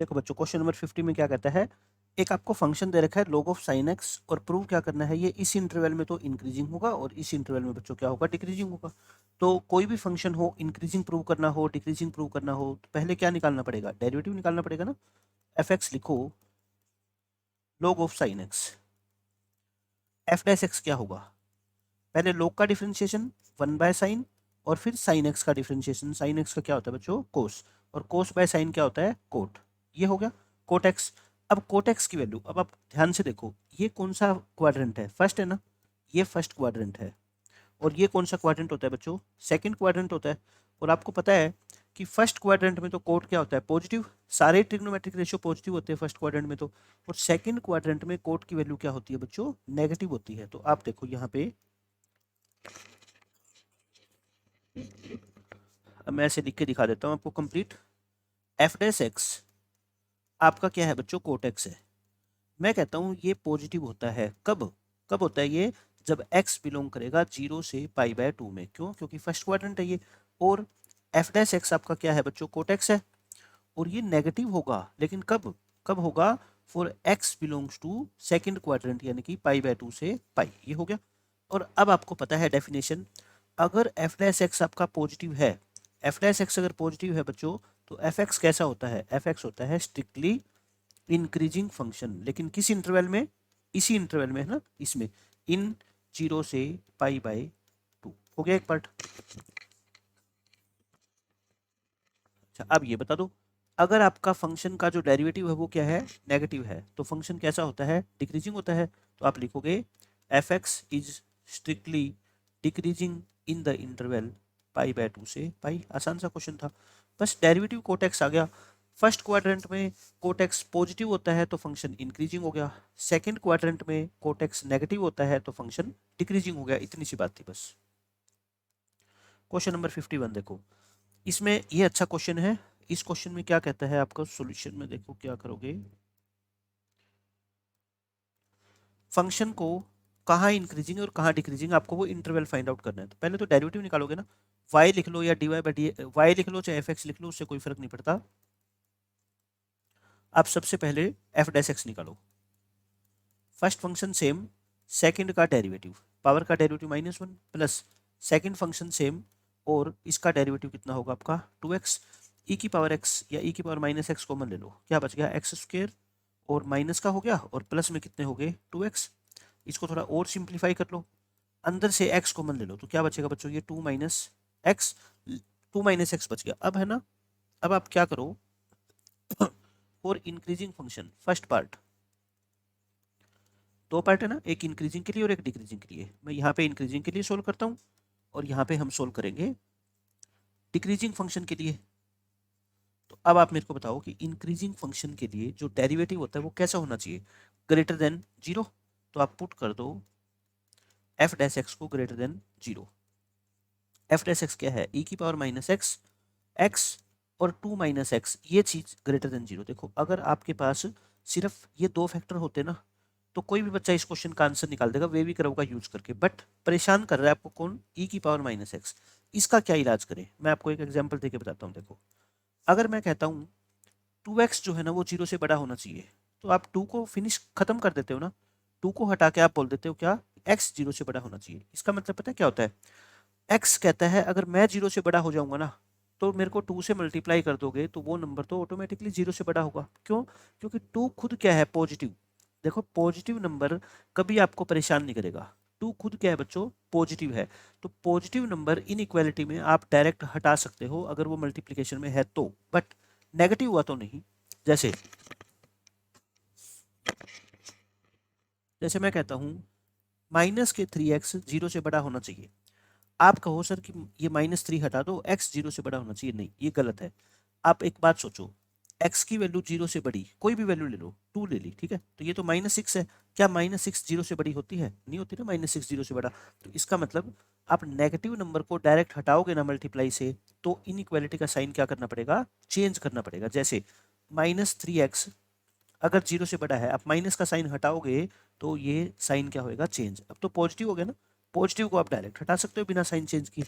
देखो बच्चों, question number 50 में क्या कहता है, एक आपको फंक्शन दे रखा है log ऑफ sin x और प्रूव क्या करना है, ये इस इंटरवल में तो इंक्रीजिंग होगा और इस इंटरवल में बच्चों क्या होगा, डिक्रीजिंग होगा। तो कोई भी फंक्शन हो, इंक्रीजिंग प्रूव करना हो, डिक्रीजिंग प्रूव करना हो, तो पहले क्या निकालना पड़ेगा, डेरिवेटिव निकालना पड़ेगा ना। एफ एक्स लिखो log of sin x, F dash x क्या होगा, पहले log का डिफरेंशिएशन 1/sin और फिर sin x का डिफरेंशिएशन। sin x का क्या होता है बच्चों, कोस, और कोस बाय साइन क्या होता है, कोट। ये हो गया कोट एक्स। अब कोट एक्स की वैल्यू, अब आप ध्यान से देखो, ये कौन सा क्वाड्रेंट है, फर्स्ट है ना, ये फर्स्ट क्वाड्रेंट है। और ये कौन सा क्वाड्रेंट होता है बच्चों, सेकंड क्वाड्रेंट होता है। और आपको पता है कि फर्स्ट क्वाड्रेंट में तो कोट क्या होता है, पॉजिटिव। सारे ट्रिग्नोमेट्रिक रेशियो पॉजिटिव होते हैं फर्स्ट क्वाड्रेंट में तो। और सेकंड क्वाड्रेंट में कोट की वैल्यू क्या होती है बच्चों, नेगेटिव होती है। तो आप देखो यहाँ पे, अब मैं ऐसे लिख के दिखा देता हूँ आपको कंप्लीट। एफ डैश एक्स आपका क्या है बच्चों, कोट एक्स है। मैं कहता हूँ ये पॉजिटिव होता है, कब, कब होता है ये, जब x बिलोंग करेगा 0 से π/2 में। क्यों, क्योंकि फर्स्ट क्वाड्रेंट है ये। और एफ डैश एक्स आपका क्या है बच्चों, कोट एक्स है। और ये नेगेटिव होगा, लेकिन कब, कब होगा, for x belongs to second quadrant, यानी कि π/2 से पाई। ये हो गया। और अब आपको पता है डेफिनेशन, अगर एफ डैश एक्स आपका पॉजिटिव है, एफ डैश एक्स अगर पॉजिटिव है बच्चों, तो एफ एक्स कैसा होता है, एफ एक्स होता है स्ट्रिक्टली इंक्रीजिंग फंक्शन। लेकिन किस इंटरवल में, इसी इंटरवल में है ना, इसमें इन 0 से π/2। हो गया एक पार्ट। अच्छा, अब ये बता दो, अगर आपका फंक्शन का जो डेरिवेटिव है वो क्या है, नेगेटिव है, तो फंक्शन कैसा होता है, डिक्रीजिंग होता है। तो आप लिखोगे f x is strictly decreasing in the interval π/2 से पाई। आसान सा क्वेश्चन था, बस डेरिवेटिव कोटेक्स आ गया। फर्स्ट क्वाड्रेंट में कोटेक्स पॉजिटिव होता है तो फंक्शन इंक्रीजिंग हो गया, सेकंड क्वाड्रेंट में कोटेक्स नेगेटिव होता है तो फंक्शन डिक्रीजिंग हो गया। इतनी सी बात थी बस। क्वेश्चन नंबर 51 देखो, इसमें ये अच्छा क्वेश्चन है। इस क्वेश्चन में क्या कहता है, आपका सॉल्यूशन में देखो क्या करोगे, फंक्शन को कहाँ इंक्रीजिंग और कहाँ डिक्रीजिंग, आपको वो इंटरवल फाइंड आउट करना है। तो पहले तो डेरिवेटिव निकालोगे ना, y लिख लो या dy/d, y लिख लो चाहे fx लिख लो, उससे कोई फर्क नहीं पड़ता। आप सबसे पहले एफ डैश एक्स निकालो, फर्स्ट फंक्शन सेम, सेकंड का डेरिवेटिव, पावर का derivative -1 plus second function same, और इसका डेरिवेटिव कितना होगा आपका 2x, ई की पावर x या ई की पावर -x कॉमन ले लो, क्या बच गया एक्स स्क्र, और माइनस का हो गया, और प्लस में कितने हो गए 2x। इसको थोड़ा और सिंप्लीफाई कर लो, अंदर से x कॉमन ले लो, तो क्या बचेगा बच्चों, ये 2 - x, 2 - x बच गया। अब है ना, अब आप क्या करो, for increasing function first part, दो पार्ट है ना, एक इंक्रीजिंग के लिए और एक डिक्रीजिंग के लिए। मैं यहाँ पे इंक्रीजिंग के लिए सोल्व करता हूँ और यहाँ पे हम सोल्व करेंगे डिक्रीजिंग फंक्शन के लिए। तो अब आप मेरे को बताओ कि इंक्रीजिंग फंक्शन के लिए जो डेरिवेटिव होता है वो कैसा होना चाहिए, ग्रेटर देन 0। तो आप पुट कर दो एफ डैश एक्स को greater than 0। F dash x क्या है, ई की पावर -x, x और 2 - x, ये चीज ग्रेटर देन 0। देखो अगर आपके पास सिर्फ ये दो फैक्टर होते ना, तो कोई भी बच्चा इस क्वेश्चन का आंसर निकाल देगा वे भी करो का यूज करके। बट परेशान कर रहा है आपको कौन, ई की पावर -x। इसका क्या इलाज करें, मैं आपको एक एग्जांपल देके बताता हूँ। देखो अगर मैं कहता हूँ 2x जो है ना वो 0 से बड़ा होना चाहिए, तो आप 2 को फिनिश खत्म कर देते हो ना, 2 को हटा के आप बोल देते हो क्या, x 0 से बड़ा होना चाहिए। इसका मतलब पता है क्या होता है, x कहता है अगर मैं 0 से बड़ा हो जाऊंगा ना, तो मेरे को 2 से मल्टीप्लाई कर दोगे तो वो नंबर तो ऑटोमेटिकली 0 से बड़ा होगा। क्यों, क्योंकि 2 खुद क्या है, पॉजिटिव। देखो पॉजिटिव नंबर कभी आपको परेशान नहीं करेगा, 2 खुद क्या है बच्चों, पॉजिटिव है। तो पॉजिटिव नंबर इन इक्वालिटी में आप डायरेक्ट हटा सकते हो अगर वो मल्टीप्लीकेशन में है तो, बट नेगेटिव हुआ तो नहीं। जैसे जैसे मैं कहता हूँ -3x 0 से बड़ा होना चाहिए, आप कहो सर कि ये -3 हटा दो, x 0 से बड़ा होना चाहिए, नहीं ये गलत है। आप एक बात सोचो, x की वैल्यू 0 से बड़ी कोई भी वैल्यू ले लो, 2 ले ली, ठीक है, तो ये तो -6 है, क्या -6 0 से बड़ी होती है, नहीं होती ना, -6 0 से बड़ा। तो इसका मतलब आप नेगेटिव नंबर को डायरेक्ट हटाओगे ना मल्टीप्लाई से, तो इनइक्वालिटी का साइन क्या करना पड़ेगा, चेंज करना पड़ेगा। जैसे -3x अगर 0 से बड़ा है, आप माइनस का साइन हटाओगे तो ये साइन क्या होएगा, चेंज। अब तो पॉजिटिव हो गया ना, पॉजिटिव को आप डायरेक्ट हटा सकते हो बिना साइन चेंज किए।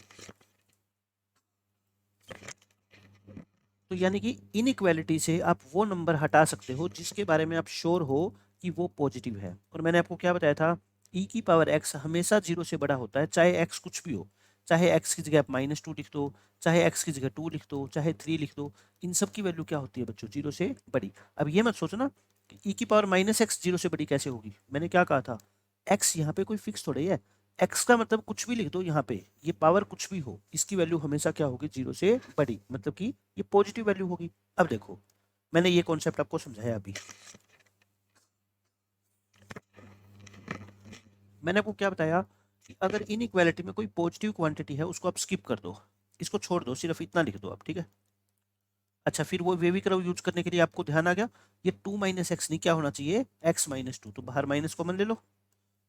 तो यानी कि इनइक्वालिटी से आप वो नंबर हटा सकते हो जिसके बारे में आप श्योर हो कि वो पॉजिटिव है। और मैंने आपको क्या बताया था, ई की पावर एक्स हमेशा 0 से बड़ा होता है, चाहे एक्स कुछ भी हो। चाहे एक्स की जगह आप -2 लिख दो, चाहे एक्स की जगह 2 लिख दो, चाहे 3 लिख दो, इन सब की वैल्यू क्या होती है बच्चों, 0 से बड़ी। अब ये मत सोचना कि ई की पावर -x 0 से बड़ी कैसे होगी। मैंने क्या कहा था, एक्स यहाँ पे कोई फिक्स थोड़ा ही है। एक्स का मतलब कुछ भी लिख दो यहाँ पे, ये पावर कुछ भी हो, इसकी वैल्यू हमेशा क्या होगी, 0 से बड़ी, मतलब कि ये पॉजिटिव वैल्यू होगी। अब देखो, मैंने ये कॉन्सेप्ट आपको समझाया अभी। मैंने आपको क्या बताया कि अगर इनइक्वालिटी में कोई पॉजिटिव क्वांटिटी है उसको आप स्किप कर दो, इसको छोड़ दो, सिर्फ इतना लिख दो आप, ठीक है। अच्छा, फिर वो वेवी कर्व यूज करने के लिए आपको ध्यान आ गया, ये 2 - x नहीं, क्या होना चाहिए, x - 2। तो बाहर माइनस कॉमन ले लो,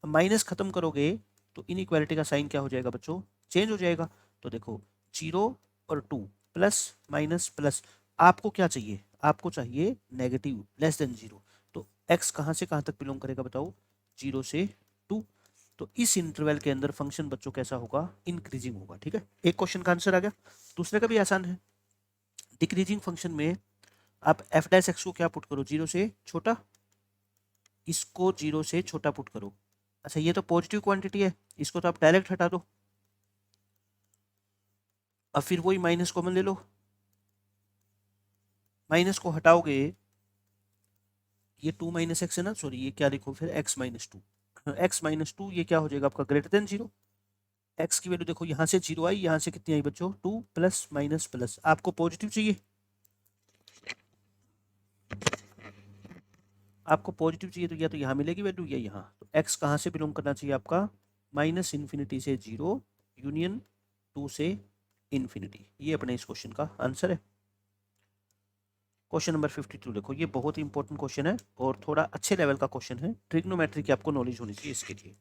माइनस खत्म करोगे तो इनइक्वालिटी का साइन क्या हो जाएगा बच्चों, चेंज हो जाएगा। तो देखो 0 और 2, प्लस माइनस प्लस, आपको क्या चाहिए, आपको चाहिए नेगेटिव, लेस देन 0। तो x कहाँ से कहाँ तक बिलोंग करेगा बताओ, 0 से 2। तो इस इंटरवल के अंदर फंक्शन बच्चों कैसा होगा, इंक्रीजिंग होगा, ठीक है। एक क्वेश्चन का आंसर आ गया। दूसरे का भी आसान है। डिक्रीजिंग फंक्शन में आप एफ डैश एक्स को क्या पुट करो, 0 से छोटा, इसको 0 से छोटा पुट करो। अच्छा, ये तो पॉजिटिव क्वांटिटी है, इसको तो आप डायरेक्ट हटा दो। अब फिर वही माइनस कॉमन ले लो, माइनस को हटाओगे, ये 2 - x है ना, सॉरी ये क्या लिखो फिर, x - 2। x - 2 ये क्या हो जाएगा आपका, ग्रेटर देन 0। x की वैल्यू देखो, यहाँ से 0 आई, यहाँ से कितनी आई बच्चों, 2, प्लस माइनस प्लस, आपको पॉजिटिव चाहिए, आपको पॉजिटिव चाहिए, तो या तो यहाँ मिलेगी वैल्यू या यहाँ। तो x कहाँ से बिलोंग करना चाहिए आपका, -∞ से 0 यूनियन 2 से इन्फिनिटी। ये अपने इस क्वेश्चन का आंसर है। क्वेश्चन नंबर 52 देखो, ये बहुत ही इंपॉर्टेंट क्वेश्चन है और थोड़ा अच्छे लेवल का क्वेश्चन है, ट्रिग्नोमेट्री की आपको नॉलेज होनी चाहिए इसके लिए।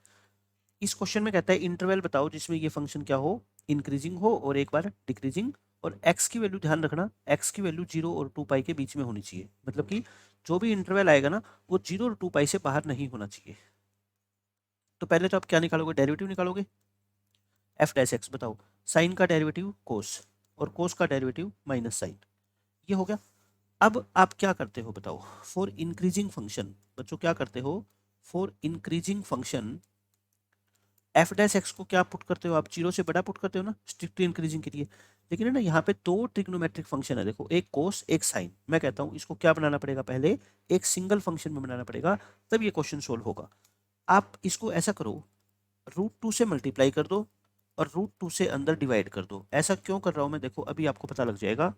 इस क्वेश्चन में कहता है इंटरवल बताओ जिसमें ये फंक्शन क्या हो, इंक्रीजिंग हो और एक बार डिक्रीजिंग, और x की वैल्यू ध्यान रखना, x की वैल्यू 0 और 2 पाई के बीच में होनी चाहिए, मतलब कि जो भी इंटरवल आएगा ना वो 0 और 2 पाई से बाहर नहीं होना चाहिए। तो पहले तो आप क्या निकालोगे, डेरिवेटिव निकालोगे। एफ डैश एक्स बताओ, साइन का डेरिवेटिव कोस, और कोस का डेरिवेटिव माइनस साइन, ये हो गया। अब आप क्या करते हो बताओ, फॉर इंक्रीजिंग फंक्शन, बच्चों क्या करते हो, for increasing function F dash x को क्या पुट करते हो आप, 0 से बड़ा पुट करते हो ना, स्ट्रिक्टली इंक्रीजिंग के लिए। लेकिन है ना, यहाँ पे दो ट्रिग्नोमेट्रिक फंक्शन है, देखो एक कोस एक साइन। मैं कहता हूँ इसको क्या बनाना पड़ेगा, पहले एक सिंगल फंक्शन में बनाना पड़ेगा, तब ये क्वेश्चन सोल्व होगा। आप इसको ऐसा करो, √2 से मल्टीप्लाई कर दो और √2 से अंदर डिवाइड कर दो। ऐसा क्यों कर रहा हूं मैं, देखो अभी आपको पता लग जाएगा।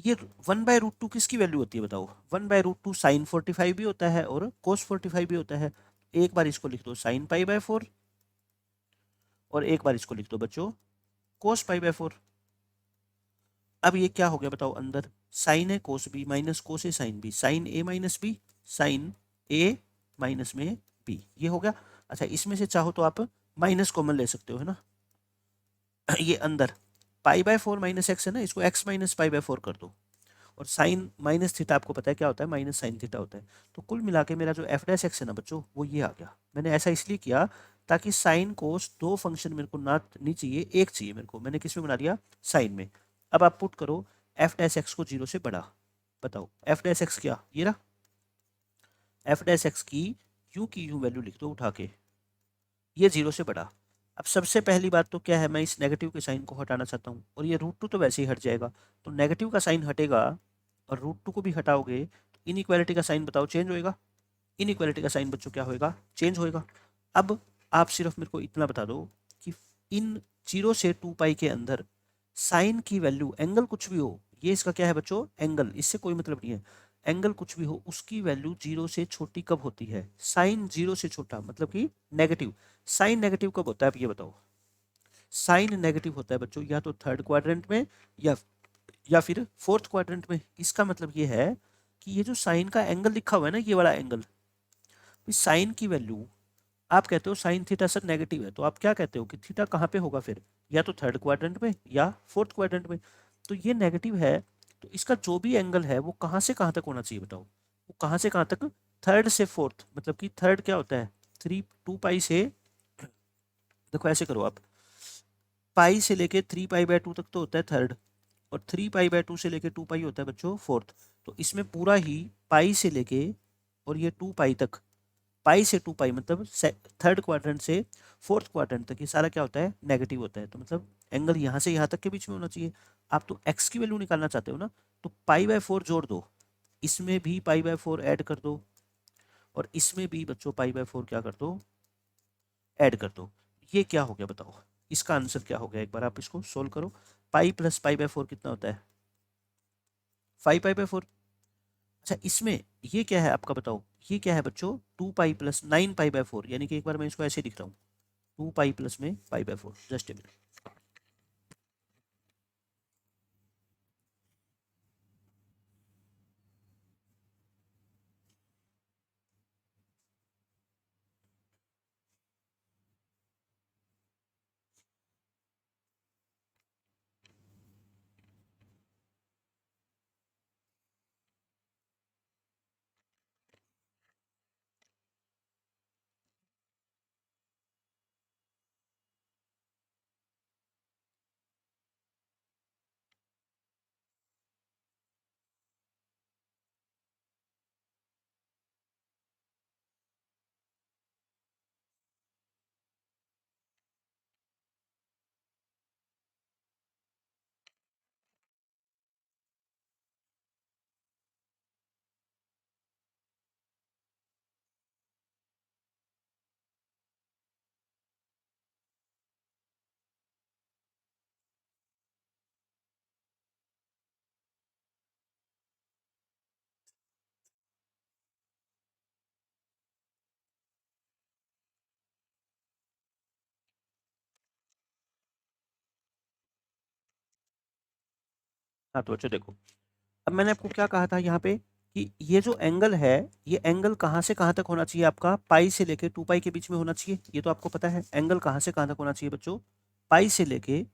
ये 1/√2 किसकी वैल्यू होती है बताओ, 1/√2 साइन 45 भी होता है और कोस 45 भी होता है। एक बार इसको लिख दो साइन π/4 और एक बार इसको लिख दो बच्चों कोस π/4। अब ये क्या हो गया बताओ, अंदर साइन है कोस बी माइनस कोस ए साइन बी, साइन ए माइनस बी, साइन ए माइनस में बी, ये हो गया। अच्छा, इसमें से चाहो तो आप माइनस कॉमन ले सकते हो, है ना। ये अंदर π/4 - x है ना, इसको x - π/4 कर दो, और साइन माइनस थीटा आपको पता है क्या होता है, माइनस साइन थीटा होता है। तो कुल मिला के मेरा जो एफ डैश एक्स है ना बच्चों, वो ये आ गया। मैंने ऐसा इसलिए किया ताकि साइन कोस दो फंक्शन मेरे को ना नहीं चाहिए, एक चाहिए मेरे को, मैंने किस में बना दिया, साइन में। अब आप पुट करो एफ डैश एक्स को 0 से बड़ा, बताओ एफ डैश एक्स क्या, ये रहा। एफ डैश एक्स की यूं वैल्यू लिख दो उठा के, ये 0 से बड़ा। अब सबसे पहली बात तो क्या है, मैं इस नेगेटिव के साइन को हटाना चाहता हूँ, और ये √2 तो वैसे ही हट जाएगा, तो नेगेटिव का साइन हटेगा और √2 को भी हटाओगे तो इनइक्वालिटी का साइन बताओ चेंज होएगा। इनइक्वालिटी का साइन बच्चों क्या होएगा, चेंज होएगा। अब आप सिर्फ मेरे को इतना बता दो कि इन 0 से 2 पाई के अंदर साइन की वैल्यू, एंगल कुछ भी हो, ये इसका क्या है बच्चों, एंगल, इससे कोई मतलब नहीं है, एंगल कुछ भी हो उसकी वैल्यू 0 से छोटी कब होती है, साइन 0 से छोटा, मतलब कि नेगेटिव। साइन नेगेटिव कब होता है, आप ये बताओ। साइन नेगेटिव होता है बच्चों या तो थर्ड क्वाड्रेंट में या फिर फोर्थ क्वाड्रेंट में। इसका मतलब ये है कि ये जो साइन का एंगल लिखा हुआ है ना, ये वाला एंगल, साइन की वैल्यू, आप कहते हो साइन थीटा सर नेगेटिव है, तो आप क्या कहते हो कि थीटा कहाँ पे होगा फिर, या तो थर्ड क्वाड्रेंट में या फोर्थ क्वाड्रेंट में। तो ये नेगेटिव है, तो इसका जो भी एंगल है वो कहाँ से कहाँ तक होना चाहिए बताओ, वो कहाँ से कहाँ तक, थर्ड से फोर्थ, मतलब कि थर्ड क्या होता है, 2 पाई से, देखो ऐसे करो आप, पाई से लेके 3 π/2 तक तो होता है थर्ड, और 3 पाई/2 से लेके 2 पाई होता है बच्चों फोर्थ। तो इसमें पूरा ही पाई से लेके और ये 2 पाई तक, पाई से 2 पाई मतलब थर्ड क्वाड्रेंट से फोर्थ क्वाड्रेंट तक ये सारा क्या होता है, नेगेटिव होता है। तो मतलब एंगल यहाँ से यहाँ तक के बीच में होना चाहिए। आप तो एक्स की वैल्यू निकालना चाहते हो ना, तो पाई/4 जोड़ दो, इसमें भी पाई/4 ऐड कर दो, और इसमें भी बच्चों पाई/4 क्या कर दो, ऐड कर दो। ये क्या हो गया बताओ, इसका आंसर क्या हो गया, एक बार आप इसको सोल्व करो। पाई प्लस पाई/4 कितना होता है, 5 पाई/4। अच्छा इसमें ये क्या है आपका बताओ, ये क्या है बच्चों, 2 पाई प्लस 9 पाई/4, यानी कि एक बार मैं इसको ऐसे लिख रहा हूँ, 2 पाई प्लस में पाई/4। Just a minute. हाँ तो बच्चों देखो, अब मैंने आपको क्या कहा था यहाँ पे, कि ये जो एंगल है, ये एंगल कहाँ से कहाँ तक होना चाहिए आपका, पाई से लेके 2 पाई के बीच में होना चाहिए। ये तो आपको पता है एंगल कहाँ से कहाँ तक होना चाहिए बच्चों, पाई से लेके,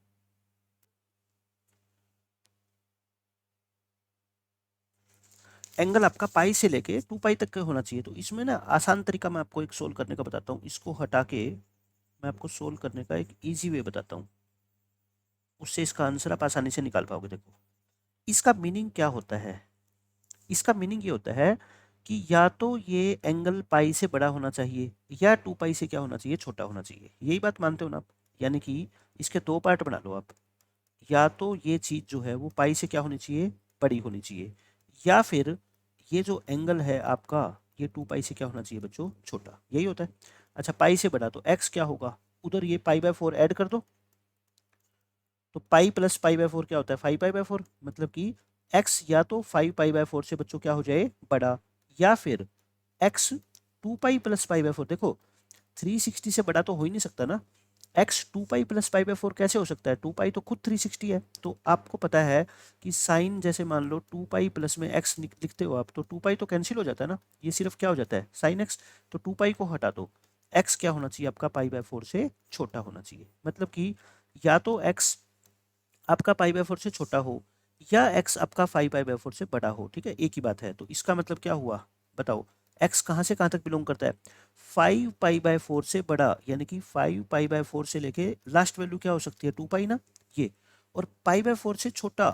एंगल आपका पाई से लेके 2 पाई तक का होना चाहिए। तो इसमें ना आसान तरीका मैं आपको एक सोल्व करने का बताता हूँ, इसको हटा के मैं आपको सोल्व करने का एक ईजी वे बताता हूँ, उससे इसका आंसर आप आसानी से निकाल पाओगे। देखो इसका मीनिंग क्या होता है, इसका मीनिंग ये होता है कि या तो ये एंगल पाई से बड़ा होना चाहिए, या 2 पाई से क्या होना चाहिए, छोटा होना चाहिए। यही बात मानते हो ना आप, यानी कि इसके दो पार्ट बना लो आप, या तो ये चीज़ जो है वो पाई से क्या होनी चाहिए, बड़ी होनी चाहिए, या फिर ये जो एंगल है आपका, ये 2 पाई से क्या होना चाहिए बच्चों, छोटा। यही होता है। अच्छा पाई से बड़ा तो एक्स क्या होगा, उधर ये पाई/4 ऐड कर दो, तो पाई प्लस पाई/4 क्या होता है, 5 पाई/4। मतलब कि एक्स या तो 5 पाई/4 से बच्चों क्या हो जाए, बड़ा, या फिर एक्स 2 पाई प्लस पाई/4। देखो 360 से बड़ा तो हो ही नहीं सकता ना, एक्स 2 पाई प्लस पाई/4 कैसे हो सकता है, 2 पाई तो खुद 360 है। तो आपको पता है कि साइन, जैसे मान लो 2 पाई प्लस में एक्स लिखते हो आप, तो 2 पाई तो कैंसिल हो जाता है ना, ये सिर्फ क्या हो जाता है, साइन एक्स। तो 2 पाई को हटा दो, एक्स क्या होना चाहिए आपका, पाई/4 से छोटा होना चाहिए। मतलब कि या तो एक्स आपका पाई/4 से छोटा हो, या एक्स आपका 5 पाई/4 से बड़ा हो, ठीक है, एक ही बात है। तो इसका मतलब क्या हुआ बताओ, एक्स कहाँ से कहाँ तक बिलोंग करता है, 5 पाई/4 से बड़ा, यानी कि 5 पाई/4 से लेके लास्ट वैल्यू क्या हो सकती है, 2 पाई ना ये, और पाई/4 से छोटा,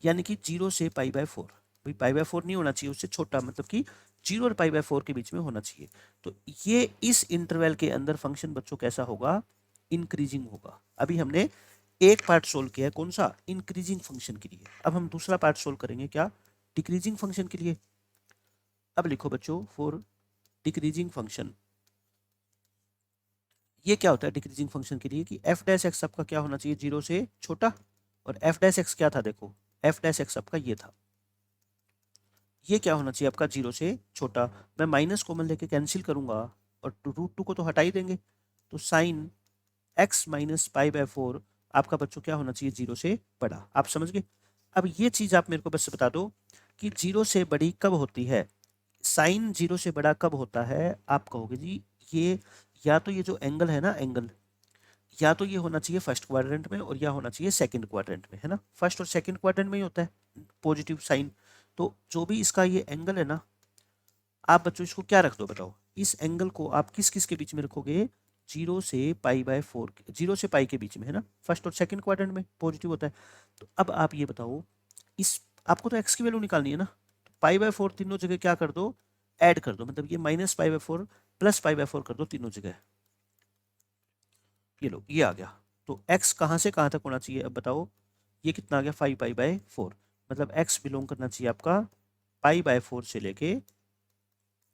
यानी कि 0 से पाई/4। भाई पाई/4 नहीं होना चाहिए, उससे छोटा, मतलब कि 0 और पाई/4 के बीच में होना चाहिए। तो ये इस इंटरवल के अंदर फंक्शन बच्चों कैसा होगा, इंक्रीजिंग होगा। अभी हमने एक पार्ट सोल्व किया है, कौन सा, इंक्रीजिंग फंक्शन के लिए। अब हम दूसरा पार्ट सोल्व करेंगे, क्या, डिक्रीजिंग फंक्शन के लिए। अब लिखो बच्चों फॉर डिक्रीजिंग फंक्शन, ये क्या होता है डिक्रीजिंग फंक्शन के लिए, कि एफ डैश एक्स आपका क्या होना चाहिए, 0 से छोटा, और एफ डैश एक्स क्या था, देखो एफ डैश एक्स आपका ये था, ये क्या होना चाहिए आपका, 0 से छोटा। मैं माइनस कॉमन लेके कैंसिल करूंगा, और √2 को तो हटा ही देंगे, तो साइन एक्स माइनस पाई/4 आपका बच्चों क्या होना चाहिए, 0 से बड़ा। आप समझ गए। अब ये चीज़ आप मेरे को बस बता दो कि 0 से बड़ी कब होती है, साइन 0 से बड़ा कब होता है। आप कहोगे जी ये, या तो ये जो एंगल है ना, एंगल या तो ये होना चाहिए फर्स्ट क्वाड्रेंट में, और या होना चाहिए सेकंड क्वाड्रेंट में, है ना, फर्स्ट और सेकंड क्वाड्रेंट में ही होता है पॉजिटिव साइन। तो जो भी इसका ये एंगल है ना, आप बच्चों इसको क्या रख दो बताओ, इस एंगल को आप किस किस के बीच में रखोगे, 0 से π/4, 0 से पाई के बीच में है ना, फर्स्ट और सेकंड क्वाड्रेंट में पॉजिटिव होता है। तो अब आप ये बताओ, इस आपको तो x की वैल्यू निकालनी है ना, तो π/4 तीनों जगह क्या कर दो, ऐड कर दो, मतलब ये -π/4 + π/4 कर दो तीनों जगह। ये लो, ये आ गया। तो x कहाँ से कहाँ तक होना चाहिए, अब बताओ, ये कितना आ गया 5π/4, मतलब x बिलोंग करना चाहिए आपका π/4 से लेके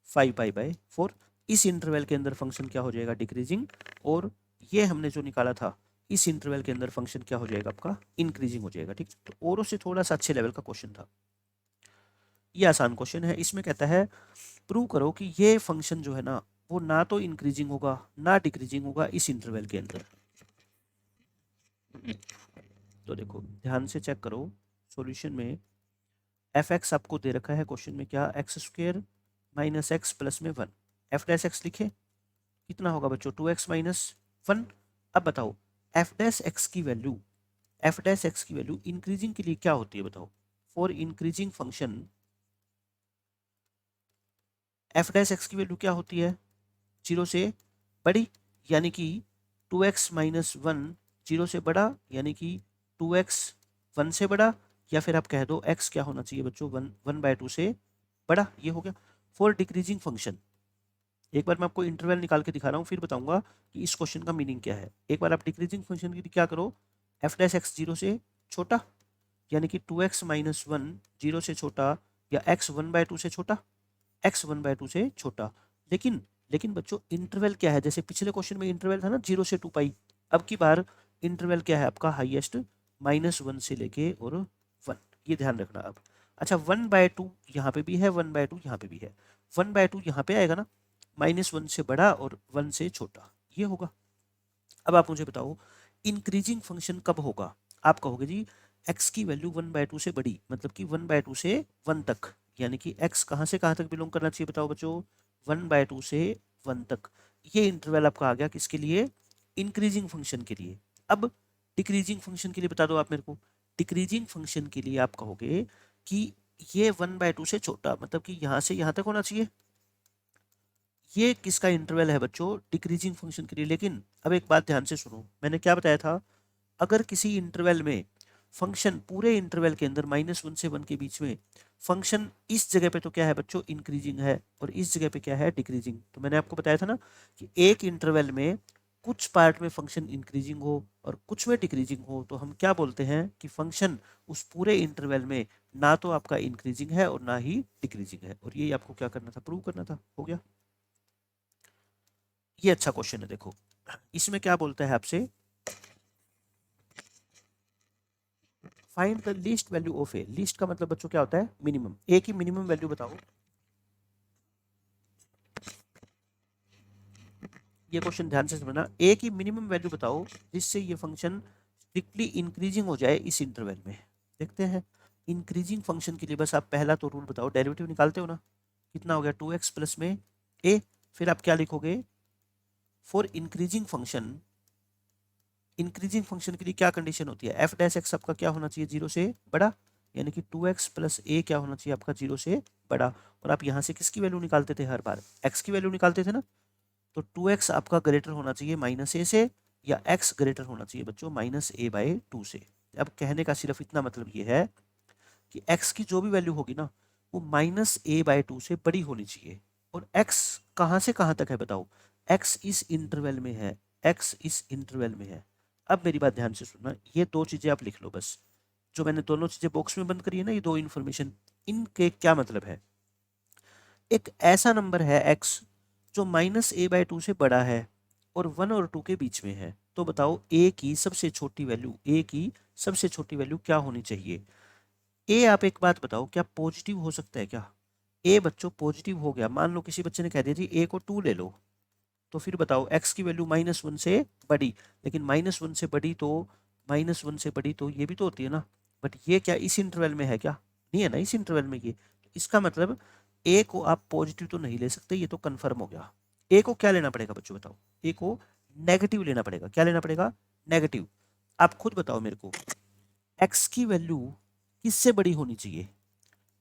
5π/4। इस इंटरवल के अंदर फंक्शन क्या हो जाएगा, डिक्रीजिंग, और ये हमने जो निकाला था इस इंटरवल के अंदर फंक्शन क्या हो जाएगा आपका, इंक्रीजिंग हो जाएगा। ठीक, तो औरों से थोड़ा सा अच्छे लेवल का क्वेश्चन था, ये आसान क्वेश्चन है। इसमें कहता है प्रूव करो कि ये फंक्शन जो है ना वो ना तो इंक्रीजिंग होगा ना डिक्रीजिंग होगा इस इंटरवल के अंदर। तो देखो ध्यान से चेक करो, सॉल्यूशन में f(x) आपको दे रखा है क्वेश्चन में, क्या, x² - x प्लस में 1, f' लिखे, कितना होगा बच्चों, 2x - 1। अब बताओ f' की वैल्यू, f' की वैल्यू इंक्रीजिंग के लिए क्या होती है बताओ, फॉर इंक्रीजिंग फंक्शन f' की वैल्यू क्या होती है, 0 से बड़ी, यानी कि 2x - 1 0 से बड़ा, यानी कि 2x 1 से बड़ा, या फिर आप कह दो x क्या होना चाहिए बच्चों, 1/2 से बड़ा। ये हो गया फॉर डिक्रीजिंग फंक्शन। एक बार मैं आपको इंटरवल निकाल के दिखा रहा हूँ, फिर बताऊंगा कि इस क्वेश्चन का मीनिंग क्या है। एक बार आप डिक्रीजिंग फंक्शन के लिए क्या करो, f' 0 से छोटा, यानी कि 2x - 1 0 से छोटा, या x 1/2 से छोटा, x 1/2 से छोटा। लेकिन लेकिन बच्चों इंटरवल क्या है, जैसे पिछले क्वेश्चन में इंटरवल था ना 0 से 2π, अब की बार इंटरवल क्या है आपका, हाईएस्ट -1 से लेके और 1, ये ध्यान रखना। अब अच्छा 1/2 यहाँ पे भी है, 1/2 यहाँ पे भी है, 1/2 यहाँ पे आएगा ना, -1 से बड़ा और 1 से छोटा, ये होगा। अब आप मुझे बताओ इंक्रीजिंग फंक्शन कब होगा, आप कहोगे जी x की वैल्यू 1/2 से बड़ी, मतलब कि 1/2 से 1 तक, यानी कि x कहाँ से कहाँ तक बिलोंग करना चाहिए बताओ बच्चों, 1/2 से 1 तक। ये इंटरवल आपका आ गया किसके लिए, इंक्रीजिंग फंक्शन के लिए। अब डिक्रीजिंग फंक्शन के लिए बता दो आप मेरे को, डिक्रीजिंग फंक्शन के लिए आप कहोगे कि ये 1/2 से छोटा, मतलब कि यहाँ से यहाँ तक होना चाहिए। ये किसका इंटरवल है बच्चों, डिक्रीजिंग फंक्शन के लिए। लेकिन अब एक बात ध्यान से सुनो, मैंने क्या बताया था, अगर किसी इंटरवल में फंक्शन, पूरे इंटरवल के अंदर -1 से 1 के बीच में फंक्शन इस जगह पे तो क्या है बच्चों, इंक्रीजिंग है, और इस जगह पे क्या है, डिक्रीजिंग। तो मैंने आपको बताया था ना कि एक इंटरवल में कुछ पार्ट में फंक्शन इंक्रीजिंग हो और कुछ में डिक्रीजिंग हो, तो हम क्या बोलते हैं कि फंक्शन उस पूरे इंटरवल में ना तो आपका इंक्रीजिंग है और ना ही डिक्रीजिंग है। और ये आपको क्या करना था, प्रूव करना था। हो गया, ये अच्छा क्वेश्चन है। देखो इसमें क्या बोलता है आपसे, find the least value of A. Least का मतलब बच्चों क्या होता है, मिनिमम। ए की मिनिमम वैल्यू बताओ। ये क्वेश्चन ध्यान से समझना, ए की मिनिमम वैल्यू बताओ जिससे ये फंक्शन स्ट्रिक्टली इंक्रीजिंग हो जाए इस इंटरवल में। देखते हैं इंक्रीजिंग फंक्शन के लिए बस आप पहला तो रूल बताओ, डेरिवेटिव निकालते हो ना, कितना हो गया 2x प्लस में ए, फिर आप क्या लिखोगे, for increasing function, increasing function के लिए क्या कंडीशन होती है, f' आपका क्या होना चाहिए, 0 से बड़ा, यानी कि 2x प्लस ए क्या होना चाहिए आपका, 0 से बड़ा। और आप यहाँ से किसकी वैल्यू निकालते थे, हर बार x की वैल्यू निकालते थे ना, तो 2x आपका ग्रेटर होना चाहिए -a से, या x ग्रेटर होना चाहिए बच्चों -a/2 से। अब कहने का सिर्फ इतना मतलब ये है कि x की जो भी वैल्यू होगी ना वो -a/2 से बड़ी होनी चाहिए। और x कहाँ से कहाँ तक है बताओ, x इस इंटरवल में है, x इस इंटरवल में है। अब मेरी बात ध्यान से सुनना, ये दो चीजें आप लिख लो बस, जो मैंने दोनों चीजें बॉक्स में बंद करी है ना, ये दो इन्फॉर्मेशन, इनके क्या मतलब है। एक ऐसा नंबर है x जो -a/2 से बड़ा है और 1 और 2 के बीच में है, तो बताओ a की सबसे छोटी वैल्यू, a की सबसे छोटी वैल्यू क्या होनी चाहिए। ए आप एक बात बताओ, क्या पॉजिटिव हो सकता है क्या, ए बच्चों पॉजिटिव हो गया, मान लो किसी बच्चे ने कह दिया जी ए को 2 ले लो, तो फिर बताओ x की वैल्यू -1 से बड़ी, लेकिन -1 से बड़ी तो, -1 से बड़ी तो ये भी तो होती है ना, बट ये क्या इस इंटरवल में है क्या, नहीं है ना इस इंटरवल में ये, तो इसका मतलब ए को आप पॉजिटिव तो नहीं ले सकते, ये तो कंफर्म हो गया। ए को क्या लेना पड़ेगा बच्चों बताओ, ए को नेगेटिव लेना पड़ेगा। क्या लेना पड़ेगा, नेगेटिव। आप खुद बताओ मेरे को, x की वैल्यू किससे बड़ी होनी चाहिए,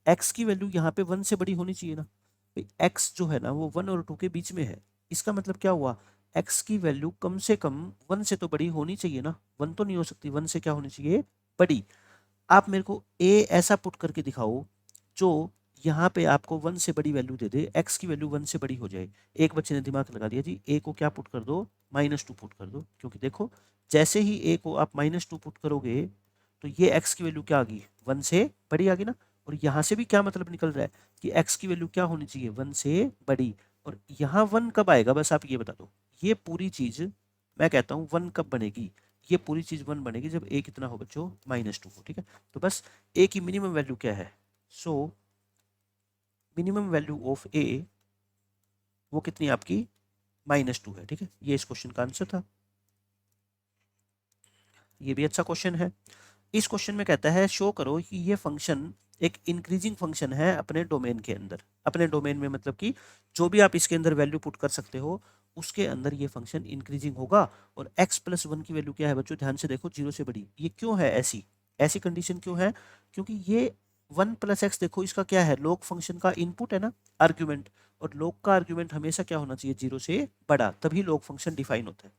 x की वैल्यू यहाँ पे 1 से बड़ी होनी चाहिए ना, भाई x जो है ना वो 1 और 2 के बीच में है, इसका मतलब क्या हुआ, एक्स की वैल्यू कम से कम 1 से तो बड़ी होनी चाहिए ना, 1 तो नहीं हो सकती, 1 से क्या होनी चाहिए, बड़ी। आप मेरे को ए ऐसा पुट करके दिखाओ जो यहाँ पे आपको 1 से बड़ी वैल्यू दे दे, एक्स की वैल्यू 1 से बड़ी हो जाए। एक बच्चे ने दिमाग लगा दिया जी, ए को क्या पुट कर दो, -2 पुट कर दो, क्योंकि देखो जैसे ही ए को आप -2 पुट करोगे तो ये एक्स की वैल्यू क्या आ गई, 1 से बड़ी आ गई ना। और यहाँ से भी क्या मतलब निकल रहा है कि एक्स की वैल्यू क्या होनी चाहिए, 1 से बड़ी। और यहाँ 1 कब आएगा, बस आप ये बता दो। ये पूरी चीज मैं कहता हूँ 1 कब बनेगी, ये पूरी चीज 1 बनेगी जब ए कितना हो बच्चों, -2 हो, ठीक है। तो बस ए की मिनिमम वैल्यू क्या है, सो मिनिमम वैल्यू ऑफ ए वो कितनी आपकी, -2 है, ठीक है। ये इस क्वेश्चन का आंसर था। ये भी अच्छा क्वेश्चन है। इस क्वेश्चन में कहता है शो करो कि ये फंक्शन एक इंक्रीजिंग फंक्शन है अपने डोमेन के अंदर। अपने डोमेन में मतलब कि जो भी आप इसके अंदर वैल्यू पुट कर सकते हो उसके अंदर ये फंक्शन इंक्रीजिंग होगा। और x+1 की वैल्यू क्या है बच्चों, ध्यान से देखो, 0 से बड़ी। ये क्यों है ऐसी, ऐसी कंडीशन क्यों है, क्योंकि ये 1 + x देखो इसका क्या है, लॉग फंक्शन का इनपुट है ना, आर्ग्यूमेंट। और लॉग का आर्ग्यूमेंट हमेशा क्या होना चाहिए, 0 से बड़ा, तभी लॉग फंक्शन डिफाइन होता है।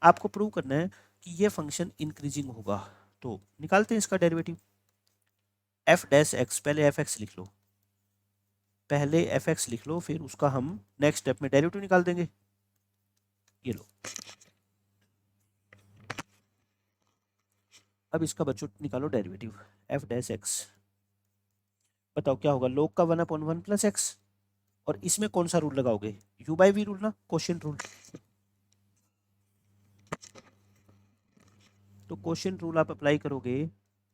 आपको प्रूव करना है कि ये फंक्शन इंक्रीजिंग होगा। तो निकालते हैं इसका डेरिवेटिव। f'(x), पहले f(x) लिख लो, पहले f(x) लिख लो, फिर उसका हम नेक्स्ट स्टेप में डेरिवेटिव निकाल देंगे। ये लो, अब इसका बच्चों निकालो डेरिवेटिव f'(x), बताओ क्या होगा, log का 1/1 + x। और इसमें कौन सा रूल लगाओगे, u/v रूल ना, क्वोशिएंट रूल। तो क्वोशिएंट रूल आप अप्लाई करोगे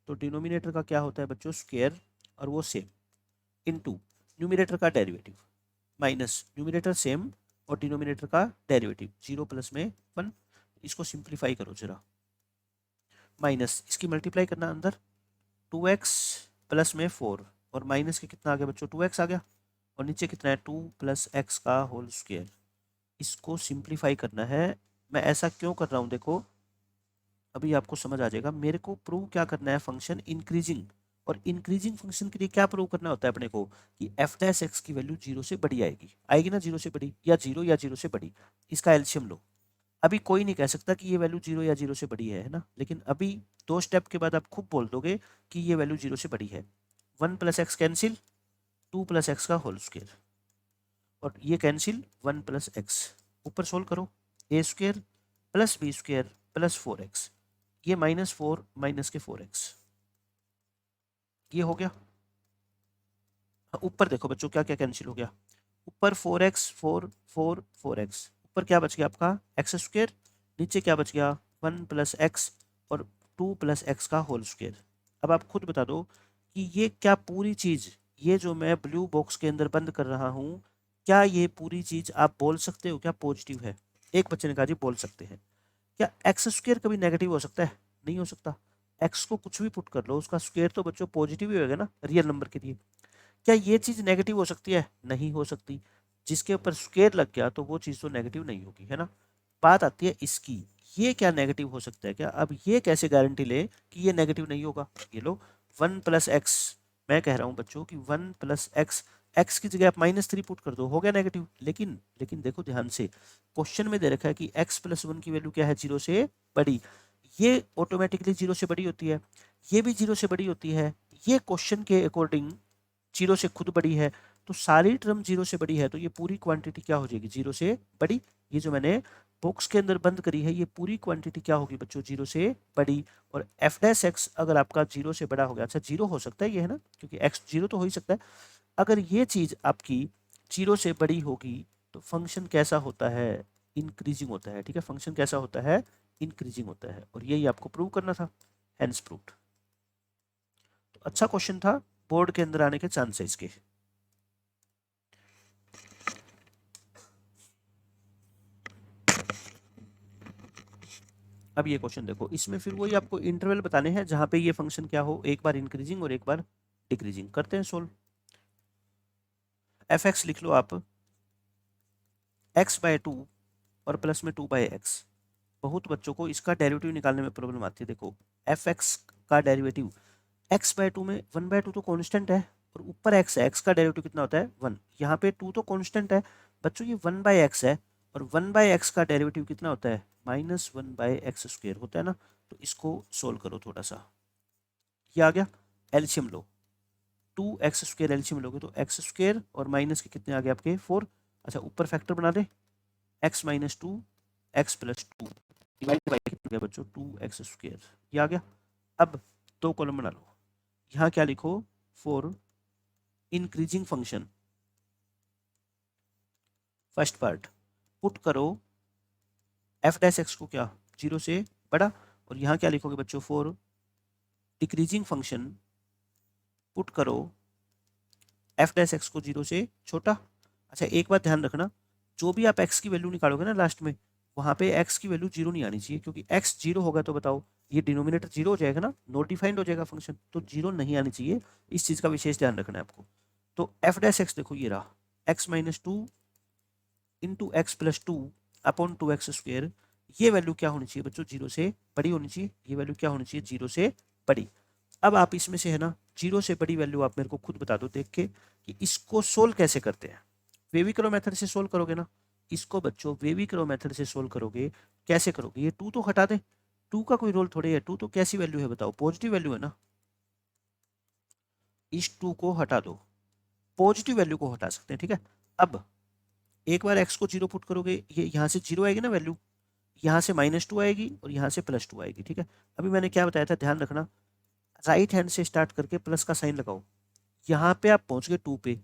तो डिनोमिनेटर का क्या होता है बच्चों, स्क्वायर, और वो सेम, इनटू न्यूमिनेटर का डेरिवेटिव, माइनस न्यूमिनेटर सेम और डिनोमिनेटर का डेरिवेटिव, 0 प्लस में 1। इसको सिंप्लीफाई करो जरा, माइनस इसकी मल्टीप्लाई करना अंदर, 2x प्लस में 4, और माइनस के कितना आ गया बच्चों, 2x आ गया। और नीचे कितना है, 2 + x का होल स्क्वायर। इसको सिंप्लीफाई करना है। मैं ऐसा क्यों कर रहा हूँ देखो, अभी आपको समझ आ जाएगा। मेरे को प्रूव क्या करना है, फंक्शन इंक्रीजिंग। और इंक्रीजिंग फंक्शन के लिए क्या प्रूव करना होता है अपने को, कि f' की वैल्यू 0 से बड़ी आएगी, आएगी ना, 0 से बड़ी, या 0 या 0 से बड़ी। इसका एलसीएम लो। अभी कोई नहीं कह सकता कि ये वैल्यू 0 या 0 से बड़ी है ना, लेकिन अभी 2 स्टेप के बाद आप खुद बोल दोगे कि ये वैल्यू 0 से बड़ी है। 1 + x कैंसिल, 2 + x का होल स्क्वायर, और ये कैंसिल 1 + x, ऊपर सोल्व करो, a² + b² + 4x, ये -4 माइनस के 4x, ये हो गया। ऊपर देखो बच्चों क्या क्या कैंसिल हो गया, ऊपर 4x 4 4 4x, ऊपर क्या बच गया आपका x², नीचे क्या बच गया 1 + x और 2 + x का होल स्क्वायर। अब आप खुद बता दो कि ये क्या पूरी चीज, ये जो मैं ब्लू बॉक्स के अंदर बंद कर रहा हूँ, क्या ये पूरी चीज आप बोल सकते हो क्या पॉजिटिव है। एक बच्चे ने कहा जी बोल सकते हैं। क्या x² कभी नेगेटिव हो सकता है, नहीं हो सकता। x को कुछ भी पुट कर लो, उसका स्क्वायर तो बच्चों पॉजिटिव ही होगा ना, रियल नंबर के लिए। क्या ये चीज नेगेटिव हो सकती है, नहीं हो सकती। जिसके ऊपर स्क्वायर लग गया तो वो चीज तो नेगेटिव नहीं होगी, है ना। बात आती है इसकी, ये क्या नेगेटिव हो सकता है क्या, अब ये कैसे गारंटी ले कि ये नेगेटिव नहीं होगा। ये लो 1 + x, मैं कह रहा हूं बच्चों कि 1 + x, x की जगह आप -3 पुट कर दो, हो गया नेगेटिव। लेकिन लेकिन देखो ध्यान से, क्वेश्चन में दे रखा है कि x+1 की वैल्यू क्या है, 0 से बड़ी। ये ऑटोमेटिकली 0 से बड़ी होती है, ये भी 0 से बड़ी होती है, ये क्वेश्चन के अकॉर्डिंग 0 से खुद बड़ी है। तो सारी टर्म 0 से बड़ी है, तो ये पूरी क्वांटिटी क्या हो जाएगी, 0 से बड़ी। ये जो मैंने बॉक्स के अंदर बंद करी है, ये पूरी क्वांटिटी क्या होगी बच्चों, 0 से बड़ी। और f' अगर आपका 0 से बड़ा हो गया, अच्छा 0 हो सकता है ये, है ना, क्योंकि x 0 तो हो ही सकता है। अगर ये चीज आपकी 0 से बड़ी होगी तो फंक्शन कैसा होता है, इंक्रीजिंग होता है, ठीक है। फंक्शन कैसा होता है, इंक्रीजिंग होता है, और यही आपको प्रूव करना था, हेंस प्रूव्ड। तो अच्छा क्वेश्चन था, बोर्ड के अंदर आने के चांस है इसके। अब ये क्वेश्चन देखो, इसमें फिर वही आपको इंटरवल बताने हैं जहां पे ये फंक्शन क्या हो, एक बार इंक्रीजिंग और एक बार डिक्रीजिंग। करते हैं सोल्व। f(x) लिख लो आप, x/2 और प्लस में 2/x। बहुत बच्चों को इसका डेरिवेटिव निकालने में प्रॉब्लम आती है। देखो f(x) का डेरिवेटिव, x/2 में 1/2 तो कांस्टेंट है, और ऊपर x है, x का डेरिवेटिव कितना होता है 1। यहाँ पे 2 तो कांस्टेंट है बच्चों, ये 1/x है, और 1/x का डेरिवेटिव कितना होता है, -1/x² होता है ना। तो इसको सोल्व करो थोड़ा सा, ये आ गया। एलसीएम लो, 2x² एलसीएम लोगे तो x² और माइनस के कितने आ गए आपके 4। अच्छा ऊपर फैक्टर बना दे, x - 2 x + 2 डिवाइड बाई कितना गया बच्चों 2x², ये आ गया। अब दो कॉलम बना लो, यहाँ क्या लिखो, for increasing function first part put करो f' को क्या 0 से बड़ा, और यहाँ क्या लिखोगे बच्चों, फॉर डिक्रीजिंग फंक्शन पुट करो f' को 0 से छोटा। अच्छा एक बात ध्यान रखना, जो भी आप x की वैल्यू निकालोगे ना लास्ट में, वहाँ पे x की वैल्यू 0 नहीं आनी चाहिए, क्योंकि x 0 होगा तो बताओ ये डिनोमिनेटर 0 हो जाएगा ना, नॉट डिफाइंड हो जाएगा फंक्शन, तो 0 नहीं आनी चाहिए। इस चीज़ का विशेष ध्यान रखना है आपको। तो f' देखो ये रहा, x - 2 into x + 2 upon 2x², ये वैल्यू क्या होनी चाहिए बच्चों, 0 से बड़ी होनी चाहिए। ये वैल्यू क्या होनी चाहिए, 0 से बड़ी। अब आप इसमें से है ना 0 से बड़ी वैल्यू आप मेरे को खुद बता दो देख के कि इसको सोल्व कैसे करते हैं। वेविक्रो मेथड से सोल्व करोगे ना इसको बच्चों, वेविक्रो मेथड से सोल्व करोगे। कैसे करोगे, ये 2 तो हटा दे, 2 का कोई रोल थोड़े है, 2 तो कैसी वैल्यू है बताओ, पॉजिटिव वैल्यू है ना। इस 2 को हटा दो, पॉजिटिव वैल्यू को हटा सकते हैं, ठीक है। अब एक बार x को 0 पुट करोगे, ये यहाँ से 0 आएगी ना वैल्यू, यहाँ से -2 आएगी और यहाँ से +2 आएगी, ठीक है। अभी मैंने क्या बताया था, ध्यान रखना, राइट हैंड से स्टार्ट करके प्लस का साइन लगाओ। यहाँ पे आप पहुंच गए 2 पे,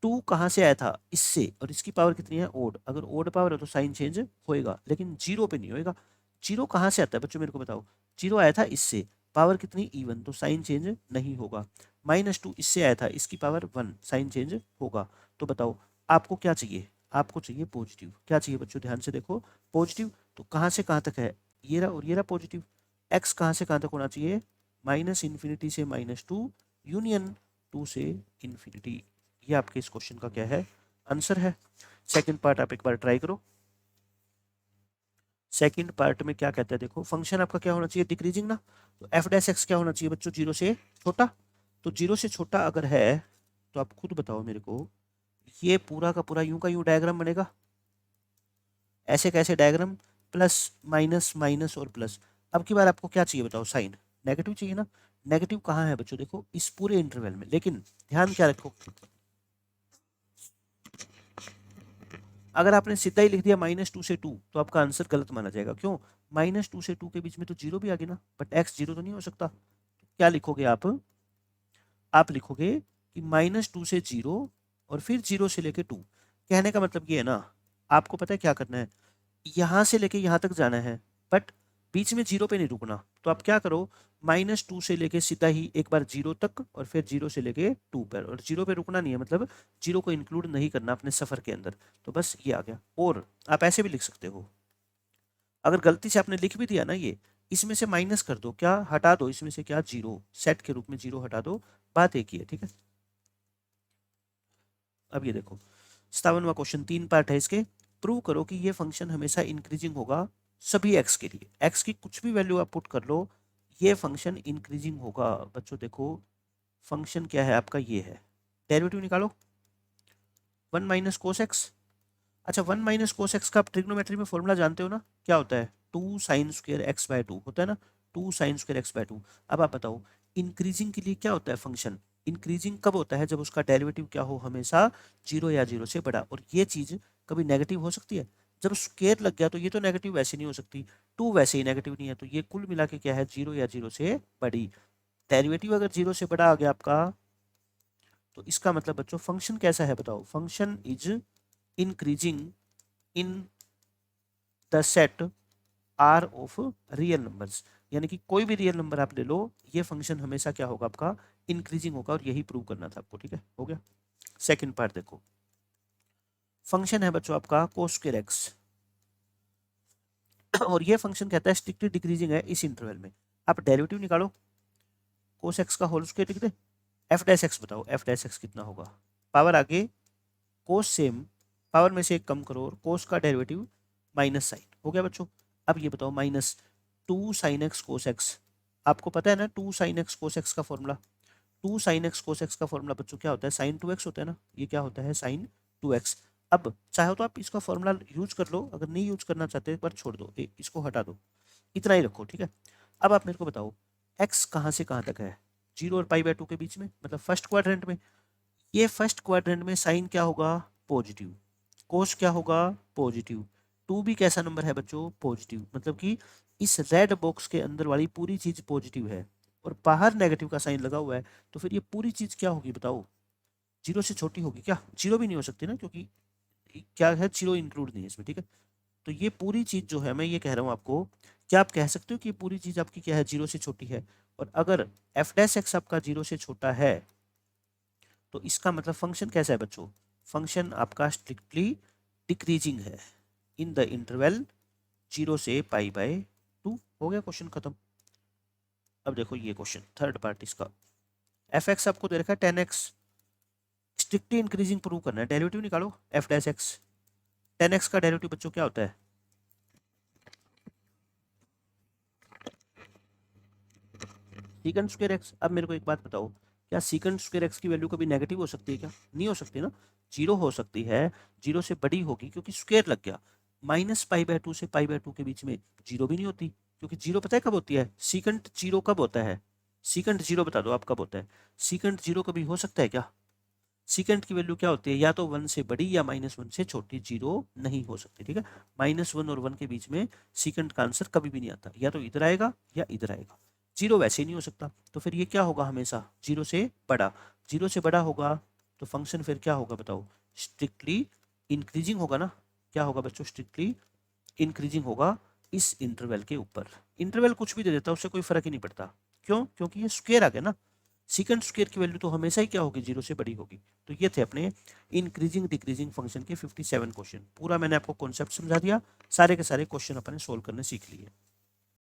2 कहाँ से आया था, इससे, और इसकी पावर कितनी है ओड, अगर ओड पावर है तो साइन चेंज होएगा, लेकिन 0 पे नहीं होएगा। 0 कहाँ से आता है बच्चों मेरे को बताओ, 0 आया था इससे, पावर कितनी इवन, तो साइन चेंज नहीं होगा। -2 इससे आया था, इसकी पावर 1, साइन चेंज होगा। तो बताओ आपको क्या चाहिए, आपको चाहिए पॉजिटिव। क्या चाहिए बच्चों, ध्यान से देखो, पॉजिटिव। तो कहाँ से कहाँ तक है, ये रहा और ये रहा पॉजिटिव। एक्स कहाँ से कहाँ तक होना चाहिए, -∞ से -2 यूनियन 2 से इन्फिनिटी। ये आपके इस क्वेश्चन का क्या है, आंसर है। सेकंड पार्ट आप एक बार ट्राई करो। सेकंड पार्ट में क्या कहता है देखो, फंक्शन आपका क्या होना चाहिए, डिक्रीजिंग ना। तो f' क्या होना चाहिए बच्चों, 0 से छोटा। तो 0 से छोटा अगर है तो आप खुद बताओ मेरे को, ये पूरा का पूरा यूं का यूं डायग्राम बनेगा। ऐसे कैसे डायग्राम, प्लस माइनस माइनस और प्लस। अब की बार आपको क्या चाहिए बताओ, साइन नेगेटिव चाहिए ना। नेगेटिव कहाँ है बच्चों, देखो इस पूरे इंटरवल में। लेकिन ध्यान क्या रखो, अगर आपने सीधा ही लिख दिया -2 से 2 तो आपका आंसर गलत माना जाएगा। क्यों, -2 से 2 के बीच में तो 0 भी आ गया ना, बट x 0 तो नहीं हो सकता। क्या लिखोगे आप लिखोगे कि -2 से 0 और फिर 0 से लेके 2। कहने का मतलब ये है ना, आपको पता है क्या करना है, यहाँ से लेके यहाँ तक जाना है, बट बीच में 0 पे नहीं रुकना। तो आप क्या करो, -2 से लेके सीधा ही एक बार 0 तक और फिर 0 से लेके 2 पर, और 0 पे रुकना नहीं है, मतलब 0 को इंक्लूड नहीं करना अपने सफ़र के अंदर। तो बस ये आ गया। और आप ऐसे भी लिख सकते हो, अगर गलती से आपने लिख भी दिया ना ये, इसमें से माइनस कर दो, क्या हटा दो इसमें से, क्या 0 सेट के रूप में 0 हटा दो, बात एक ही है, ठीक है। अब ये देखो 57वां क्वेश्चन, 3 पार्ट है इसके। प्रूव करो कि ये फंक्शन हमेशा इंक्रीजिंग होगा सभी x के लिए। x की कुछ भी वैल्यू आप पुट कर लो, ये फंक्शन इंक्रीजिंग होगा। बच्चों देखो फंक्शन क्या है आपका, ये है, डेरिवेटिव निकालो 1 माइनस कोस एक्स। अच्छा 1 माइनस कोस एक्स का आप ट्रिग्नोमेट्री में फॉर्मूला जानते हो ना, क्या होता है, 2 साइन स्क्वायर एक्स बाय 2 होता है ना, 2 साइन स्क्वायर एक्स बाय 2। अब आप बताओ इंक्रीजिंग के लिए क्या होता है फंक्शन, इंक्रीजिंग कब होता है, जब उसका डेरिवेटिव क्या हो, हमेशा 0 या 0 से बड़ा। और ये चीज़ कभी नेगेटिव हो सकती है, जब स्क्वायर लग गया तो ये तो नेगेटिव वैसे नहीं हो सकती, 2 वैसे ही नेगेटिव नहीं है, तो ये कुल मिला के क्या है, 0 या 0 से बड़ी। डेरिवेटिव अगर 0 से बड़ा आ गया आपका, तो इसका मतलब बच्चों फंक्शन कैसा है बताओ, function is increasing in the set R of real numbers. यानी कि कोई भी रियल नंबर आप ले लो, ये फंक्शन हमेशा क्या होगा आपका, इंक्रीजिंग होगा। और यही प्रूव करना था आपको, ठीक है, हो गया। सेकंड पार्ट देखो, फंक्शन है बच्चों आपका कोस स्क्वायर एक्स, और ये फंक्शन कहता है स्ट्रिक्टली डिक्रीजिंग है इस इंटरवल में। आप डेरिवेटिव निकालो, कोस एक्स का होल स्क्वायर लिख दे, f' बताओ f' कितना होगा, पावर आगे कोस सेम, पावर में से एक कम करो, और कोस का डेरिवेटिव माइनस साइन, हो गया बच्चों। अब ये बताओ -2 साइन एक्स कोस एक्स, आपको पता है ना 2 साइन एक्स कोस एक्स का formula, 2 sine x cos x का फॉर्मूला बच्चों क्या होता है, साइन 2x होता है ना, ये क्या होता है, साइन 2x। अब चाहो तो आप इसका फॉर्मूला यूज कर लो, अगर नहीं यूज करना चाहते एक बार छोड़ दो, इसको हटा दो, इतना ही रखो, ठीक है। अब आप मेरे को बताओ x कहाँ से कहाँ तक है, 0 और π/2 के बीच में, मतलब फर्स्ट क्वाड्रेंट में। ये फर्स्ट क्वाड्रेंट में साइन क्या होगा, पॉजिटिव, कोस क्या होगा, पॉजिटिव, 2 भी कैसा नंबर है बच्चों, पॉजिटिव, मतलब कि इस रेड बॉक्स के अंदर वाली पूरी चीज पॉजिटिव है और बाहर नेगेटिव का साइन लगा हुआ है, तो फिर ये पूरी चीज क्या होगी बताओ, 0 से छोटी होगी क्या, 0 भी नहीं हो सकती ना, क्योंकि क्या है, 0 इंक्लूड नहीं है इसमें, ठीक है। तो ये पूरी चीज जो है, मैं ये कह रहा हूँ आपको, क्या आप कह सकते हो कि ये पूरी चीज आपकी क्या है, 0 से छोटी है। और अगर एफ डैश एक्स आपका 0 से छोटा है तो इसका मतलब फंक्शन कैसा है बच्चों, फंक्शन आपका स्ट्रिक्टली डिक्रीजिंग है इन द इंटरवल 0 से π/2। हो गया क्वेश्चन खत्म। अब देखो ये क्वेश्चन थर्ड पार्ट इसका, एफ एक्स आपको दे रखा है 10x, स्ट्रिक्टली इंक्रीजिंग प्रूव करना है, डेरिवेटिव निकालो एफ डैश एक्स, 10x का डेरिवेटिव बच्चों क्या होता है, सीकेंड स्क्वायर एक्स। अब मेरे को एक बात बताओ, क्या सीकेंड स्क्वायर एक्स की वैल्यू कभी नेगेटिव हो सकती है क्या, नहीं हो सकती ना, 0 हो सकती है, 0 से बड़ी होगी क्योंकि स्क्वायर लग गया। -π/2 से π/2 के बीच में 0 भी नहीं होती, क्योंकि 0 पता है कब होती है, सीकेंड 0 कब होता है, सीकेंड 0 बता दो आप कब होता है, सीकेंड 0 कभी हो सकता है क्या, सीकेंड की वैल्यू क्या होती है, या तो 1 से बड़ी या -1 से छोटी, 0 नहीं हो सकती, ठीक है। -1 और 1 के बीच में सीकेंड का आंसर कभी भी नहीं आता, या तो इधर आएगा या इधर आएगा, 0 वैसे ही नहीं हो सकता। तो फिर ये क्या होगा हमेशा, 0 से बड़ा, 0 से बड़ा होगा तो फंक्शन फिर क्या होगा बताओ, स्ट्रिक्टली इंक्रीजिंग होगा ना, क्या होगा बच्चों, स्ट्रिक्टली इंक्रीजिंग होगा इस इंटरवल के ऊपर। इंटरवल कुछ भी दे देता है उससे कोई फर्क ही नहीं पड़ता, क्यों, क्योंकि ये स्क्वायर आ गया ना, सीकेंड स्क्वायर की वैल्यू तो हमेशा ही क्या होगी, 0 से बड़ी होगी। तो ये थे अपने इंक्रीजिंग डिक्रीजिंग फंक्शन के 57 क्वेश्चन, पूरा मैंने आपको कॉन्सेप्ट समझा दिया, सारे के सारे क्वेश्चन अपने सोल्व करने सीख लिए।